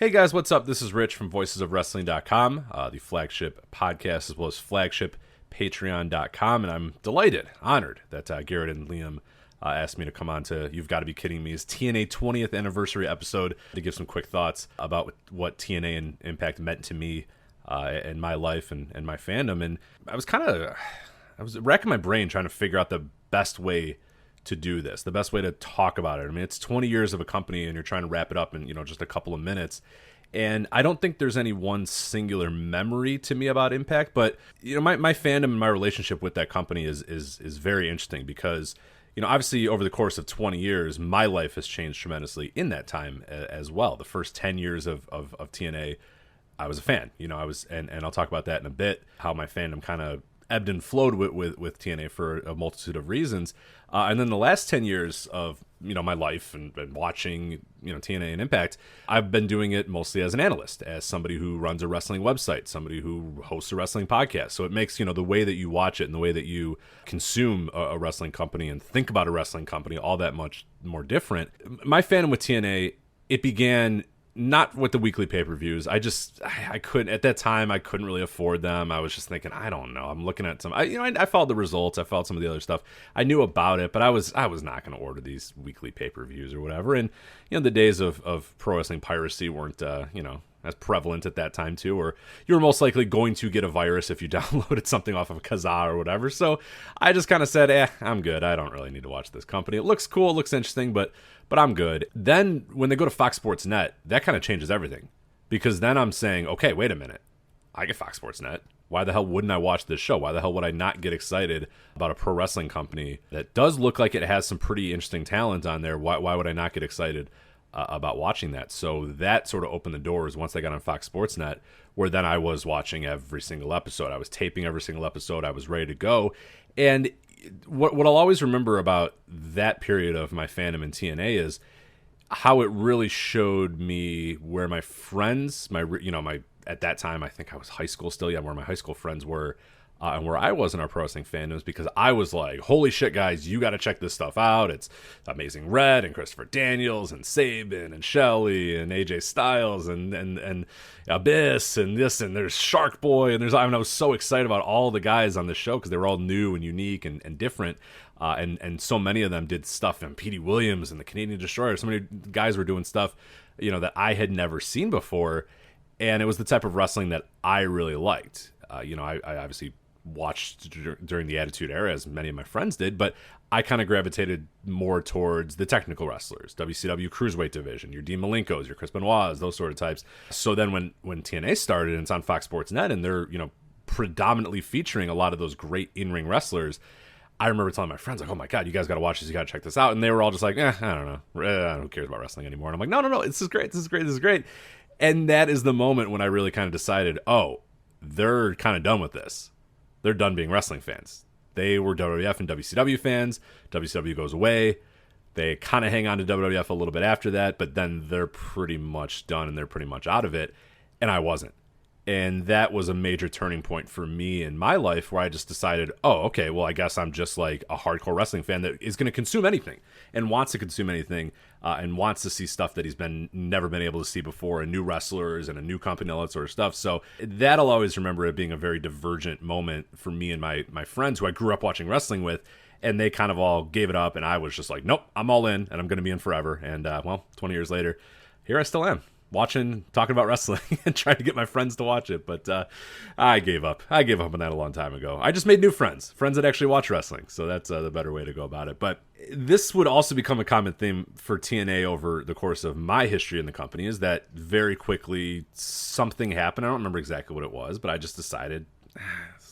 Hey guys, what's up? This is Rich from voicesofwrestling.com, the flagship podcast as well as flagship patreon.com, and I'm delighted, honored that Garrett and Liam asked me to come on to You've Got to Be Kidding Me's TNA 20th anniversary episode to give some quick thoughts about what TNA and Impact meant to me in my life and my fandom. And I was racking my brain trying to figure out the best way to do this, the best way to talk about it. I mean, it's 20 years of a company and you're trying to wrap it up in, just a couple of minutes. And I don't think there's any one singular memory to me about Impact, but my fandom and my relationship with that company is very interesting because, obviously over the course of 20 years, my life has changed tremendously in that time as well. The first 10 years of TNA, I was a fan, and I'll talk about that in a bit, how my fandom kind of ebbed and flowed with TNA for a multitude of reasons. And then the last 10 years of, my life and watching, TNA and Impact, I've been doing it mostly as an analyst, as somebody who runs a wrestling website, somebody who hosts a wrestling podcast. So it makes, the way that you watch it and the way that you consume a wrestling company and think about a wrestling company all that much more different. My fandom with TNA, it began not with the weekly pay-per-views. I couldn't, at that time, I couldn't really afford them. I was just thinking, I don't know. I'm looking at some, I followed the results. I followed some of the other stuff. I knew about it, but I was not going to order these weekly pay-per-views or whatever. And, the days of pro wrestling piracy weren't, as prevalent at that time too, or you were most likely going to get a virus if you downloaded something off of Kazaa or whatever. So I just kind of said, I'm good. I don't really need to watch this company. It looks cool, it looks interesting, but I'm good. Then when they go to Fox Sports Net, that kind of changes everything, because then I'm saying, okay, wait a minute. I get Fox Sports Net. Why the hell wouldn't I watch this show? Why the hell would I not get excited about a pro wrestling company that does look like it has some pretty interesting talent on there? Why would I not get excited about watching that? So that sort of opened the doors once I got on Fox Sports Net, where then I was watching every single episode. I was taping every single episode. I was ready to go. And what I'll always remember about that period of my fandom in TNA is how it really showed me where my friends, at that time, I think I was high school still, where my high school friends were, and where I was in our pro wrestling fandoms, because I was like, holy shit, guys, you got to check this stuff out. It's Amazing Red and Christopher Daniels and Sabin and Shelley and AJ Styles and Abyss and this, and there's Shark Boy, and I was so excited about all the guys on the show because they were all new and unique and different. And so many of them did stuff, and Petey Williams and the Canadian Destroyer. So many guys were doing stuff, that I had never seen before. And it was the type of wrestling that I really liked. I obviously watched during the Attitude Era, as many of my friends did, but I kind of gravitated more towards the technical wrestlers, WCW Cruiserweight division, your Dean Malenkos, your Chris Benoits, those sort of types. So then when TNA started and it's on Fox Sports Net and they're, predominantly featuring a lot of those great in-ring wrestlers, I remember telling my friends, like, oh my God, you guys got to watch this, you got to check this out. And they were all just like, I don't know. Who cares about wrestling anymore? And I'm like, no, this is great. And that is the moment when I really kind of decided, oh, they're kind of done with this. They're done being wrestling fans. They were WWF and WCW fans. WCW goes away. They kind of hang on to WWF a little bit after that, but then they're pretty much done and they're pretty much out of it. And I wasn't. And that was a major turning point for me in my life, where I just decided, oh, okay, well, I guess I'm just like a hardcore wrestling fan that is going to consume anything and wants to consume anything and wants to see stuff that he's never been able to see before, and new wrestlers and a new company, all that sort of stuff. So that'll always remember it being a very divergent moment for me and my friends who I grew up watching wrestling with. And they kind of all gave it up, and I was just like, nope, I'm all in, and I'm going to be in forever. And, 20 years later, here I still am, talking about wrestling and trying to get my friends to watch it. But I gave up. I gave up on that a long time ago. I just made new friends that actually watch wrestling. So that's the better way to go about it. But this would also become a common theme for TNA over the course of my history in the company, is that very quickly something happened. I don't remember exactly what it was, but I just decided,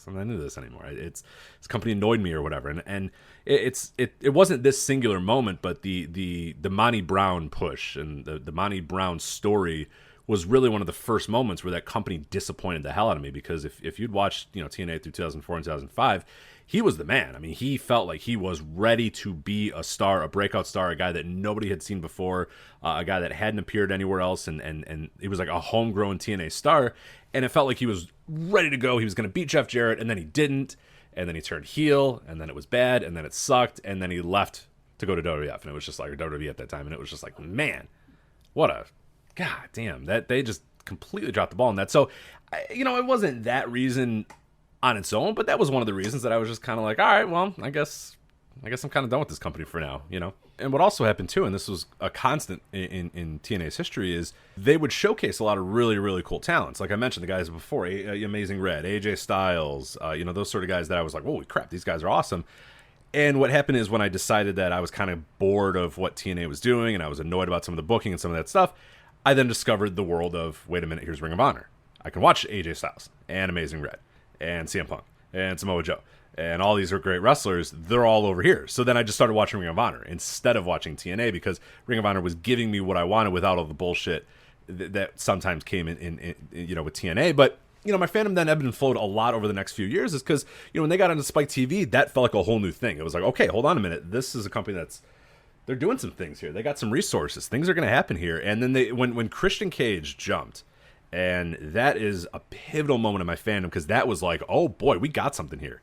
I'm not into this anymore. This company annoyed me or whatever. And it wasn't this singular moment, but the Monty Brown push and the Monty Brown story was really one of the first moments where that company disappointed the hell out of me. Because if you'd watched TNA through 2004 and 2005, he was the man. I mean, he felt like he was ready to be a star, a breakout star, a guy that nobody had seen before, a guy that hadn't appeared anywhere else, and he was like a homegrown TNA star. And it felt like he was ready to go. He was going to beat Jeff Jarrett, and then he didn't. And then he turned heel, and then it was bad, and then it sucked, and then he left to go to WWF. And it was just like, or WWE at that time, and it was just like, man, what a God damn, that they just completely dropped the ball on that. So, it wasn't that reason on its own, but that was one of the reasons that I was just kind of like, all right, well, I guess I'm kind of done with this company for now. And what also happened too, and this was a constant in TNA's history, is they would showcase a lot of really, really cool talents. Like I mentioned, the guys before, Amazing Red, AJ Styles, those sort of guys that I was like, holy crap, these guys are awesome. And what happened is when I decided that I was kind of bored of what TNA was doing and I was annoyed about some of the booking and some of that stuff, I then discovered the world of, wait a minute, here's Ring of Honor. I can watch AJ Styles and Amazing Red and CM Punk and Samoa Joe. And all these are great wrestlers. They're all over here. So then I just started watching Ring of Honor instead of watching TNA because Ring of Honor was giving me what I wanted without all the bullshit that sometimes came in with TNA. But my fandom then ebbed and flowed a lot over the next few years is because, when they got onto Spike TV, that felt like a whole new thing. It was like, okay, hold on a minute. This is a company they're doing some things here. They got some resources. Things are going to happen here. And then when Christian Cage jumped, and that is a pivotal moment in my fandom because that was like, oh boy, we got something here.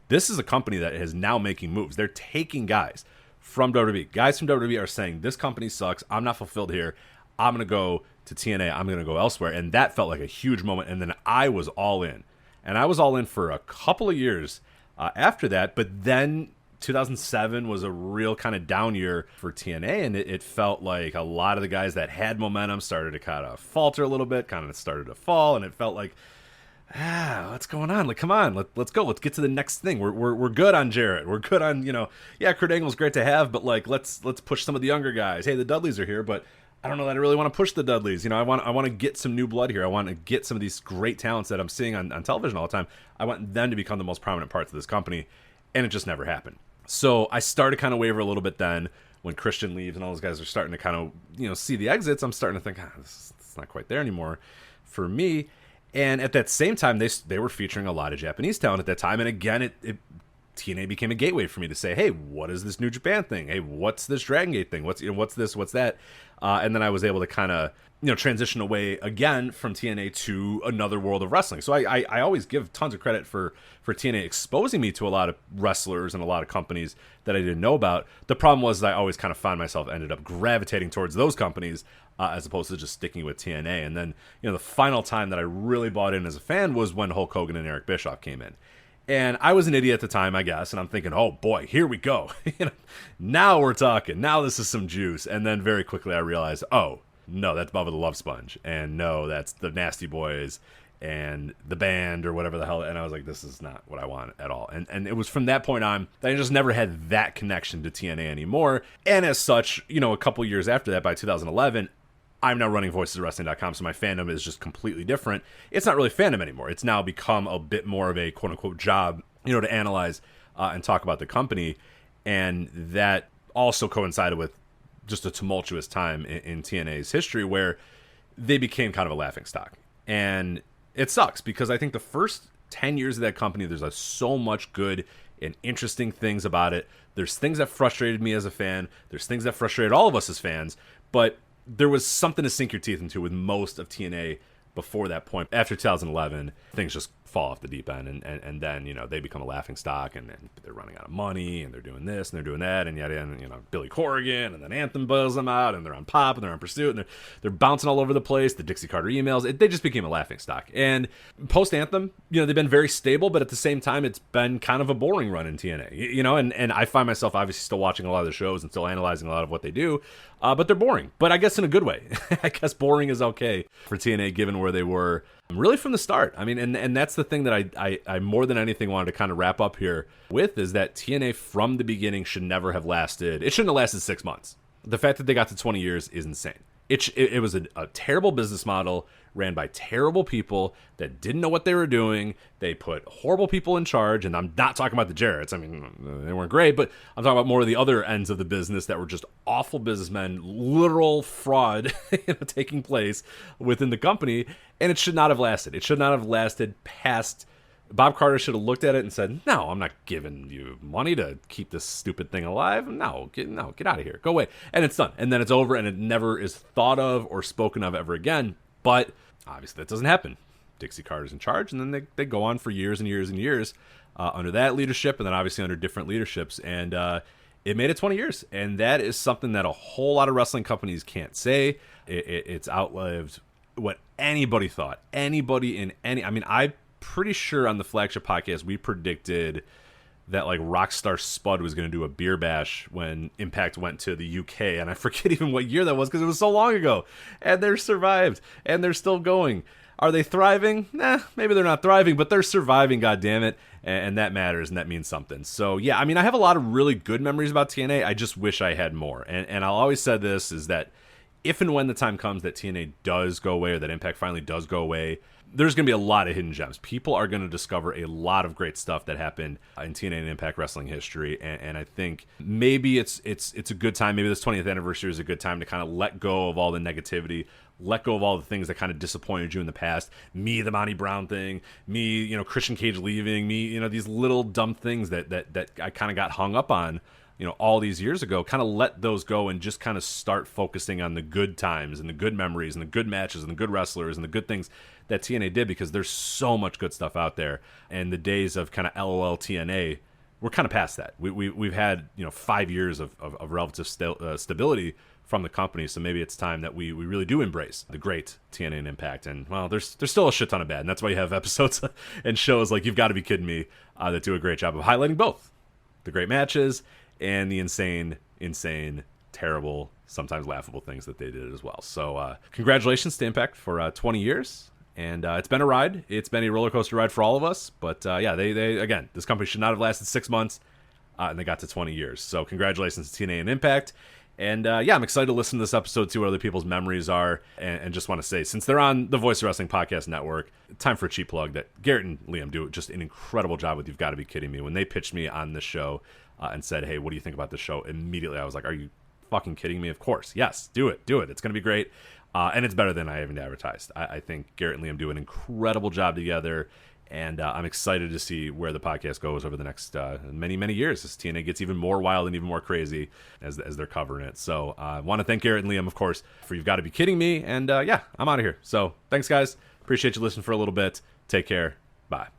This is a company that is now making moves. They're taking guys from WWE. Guys from WWE are saying, this company sucks. I'm not fulfilled here. I'm going to go to TNA. I'm going to go elsewhere. And that felt like a huge moment. And then I was all in. And I was all in for a couple of years after that. But then 2007 was a real kind of down year for TNA. And it felt like a lot of the guys that had momentum started to kind of falter a little bit, kind of started to fall. And it felt like, what's going on? Like, come on, let's go. Let's get to the next thing. We're good on Jarrett. We're good on, Kurt Angle's great to have, but like, let's push some of the younger guys. Hey, the Dudleys are here, but I don't know that I really want to push the Dudleys. I want to get some new blood here. I want to get some of these great talents that I'm seeing on television all the time. I want them to become the most prominent parts of this company, and it just never happened. So I started to kind of waver a little bit then when Christian leaves and all those guys are starting to kind of, see the exits. I'm starting to think, it's not quite there anymore for me. And at that same time, they were featuring a lot of Japanese talent at that time. And again, TNA became a gateway for me to say, hey, what is this New Japan thing? Hey, what's this Dragon Gate thing? What's this? What's that? And then I was able to kind of, transition away again from TNA to another world of wrestling. So I always give tons of credit for TNA exposing me to a lot of wrestlers and a lot of companies that I didn't know about. The problem was I always kind of found myself ended up gravitating towards those companies as opposed to just sticking with TNA. And then, the final time that I really bought in as a fan was when Hulk Hogan and Eric Bischoff came in. And I was an idiot at the time, I guess, and I'm thinking, oh boy, here we go. Now we're talking. Now this is some juice. And then very quickly I realized, oh, no, that's Bubba the Love Sponge. And no, that's the Nasty Boys and the band or whatever the hell. And I was like, this is not what I want at all. And it was from that point on that I just never had that connection to TNA anymore. And as such, a couple years after that, by 2011, I'm now running voicesofwrestling.com, so my fandom is just completely different. It's not really fandom anymore. It's now become a bit more of a quote-unquote job, to analyze and talk about the company. And that also coincided with just a tumultuous time in TNA's history where they became kind of a laughingstock. And it sucks because I think the first 10 years of that company, there's so much good and interesting things about it. There's things that frustrated me as a fan. There's things that frustrated all of us as fans. But there was something to sink your teeth into with most of TNA before that point. After 2011, things just fall off the deep end, and then they become a laughing stock, and they're running out of money, and they're doing this and they're doing that, and yet Billy Corrigan, and then Anthem bails them out, and they're on Pop, and they're on Pursuit, and they're bouncing all over the place. The Dixie Carter emails, they just became a laughing stock. And post Anthem, they've been very stable, but at the same time, it's been kind of a boring run in TNA. And I find myself obviously still watching a lot of the shows and still analyzing a lot of what they do, but they're boring. But I guess in a good way. I guess boring is okay for TNA given where they were really from the start. I mean, and that's the thing that I more than anything wanted to kind of wrap up here with is that TNA from the beginning should never have lasted. It shouldn't have lasted 6 months. The fact that they got to 20 years is insane. It was a terrible business model ran by terrible people that didn't know what they were doing. They put horrible people in charge, and I'm not talking about the Jarretts. I mean, they weren't great, but I'm talking about more of the other ends of the business that were just awful businessmen, literal fraud taking place within the company, and it should not have lasted. It should not have lasted past. Bob Carter should have looked at it and said, no, I'm not giving you money to keep this stupid thing alive. No, get out of here. Go away. And it's done. And then it's over, and it never is thought of or spoken of ever again. But obviously that doesn't happen. Dixie Carter's in charge, and then they go on for years and years and years under that leadership, and then obviously under different leaderships. And it made it 20 years. And that is something that a whole lot of wrestling companies can't say. It's outlived what anybody thought. Anybody in any... I mean, I'm pretty sure on the Flagship podcast, we predicted that like Rockstar Spud was going to do a beer bash when Impact went to the UK, and I forget even what year that was because it was so long ago. And they're survived, and they're still going. Are they thriving? Nah, maybe they're not thriving, but they're surviving, goddammit, and that matters, and that means something. So yeah, I mean, I have a lot of really good memories about TNA. I just wish I had more. And I'll always say this, is that if and when the time comes that TNA does go away, or that Impact finally does go away, there's going to be a lot of hidden gems. People are going to discover a lot of great stuff that happened in TNA and Impact Wrestling history, and I think maybe it's a good time. Maybe this 20th anniversary is a good time to kind of let go of all the negativity, let go of all the things that kind of disappointed you in the past. Me, the Monty Brown thing, me, Christian Cage leaving, me, these little dumb things that I kind of got hung up on, all these years ago. Kind of let those go and just kind of start focusing on the good times and the good memories and the good matches and the good wrestlers and the good things that TNA did, because there's so much good stuff out there. And the days of kind of LOL TNA, we're kind of past that. We've had 5 years of relative stability from the company, so maybe it's time that we really do embrace the great TNA and Impact. And well, there's still a shit ton of bad, and that's why you have episodes and shows like You've Got to Be Kidding Me that do a great job of highlighting both the great matches and the insane, terrible, sometimes laughable things that they did as well. So congratulations to Impact for 20 years. And it's been a ride. It's been a roller coaster ride for all of us. But yeah, they again, this company should not have lasted 6 months, and they got to 20 years. So congratulations to TNA and Impact. And yeah, I'm excited to listen to this episode, see what other people's memories are. And just want to say, since they're on the Voice of Wrestling Podcast Network, time for a cheap plug that Garrett and Liam do just an incredible job with You've Got to Be Kidding Me. When they pitched me on this show and said, hey, what do you think about this show? Immediately I was like, are you fucking kidding me? Of course. Yes, do it. It's going to be great. And it's better than I even advertised. I think Garrett and Liam do an incredible job together, and I'm excited to see where the podcast goes over the next many, many years as TNA gets even more wild and even more crazy as they're covering it. So I want to thank Garrett and Liam, of course, for You've Got to Be Kidding Me. And yeah, I'm out of here. So thanks, guys. Appreciate you listening for a little bit. Take care. Bye.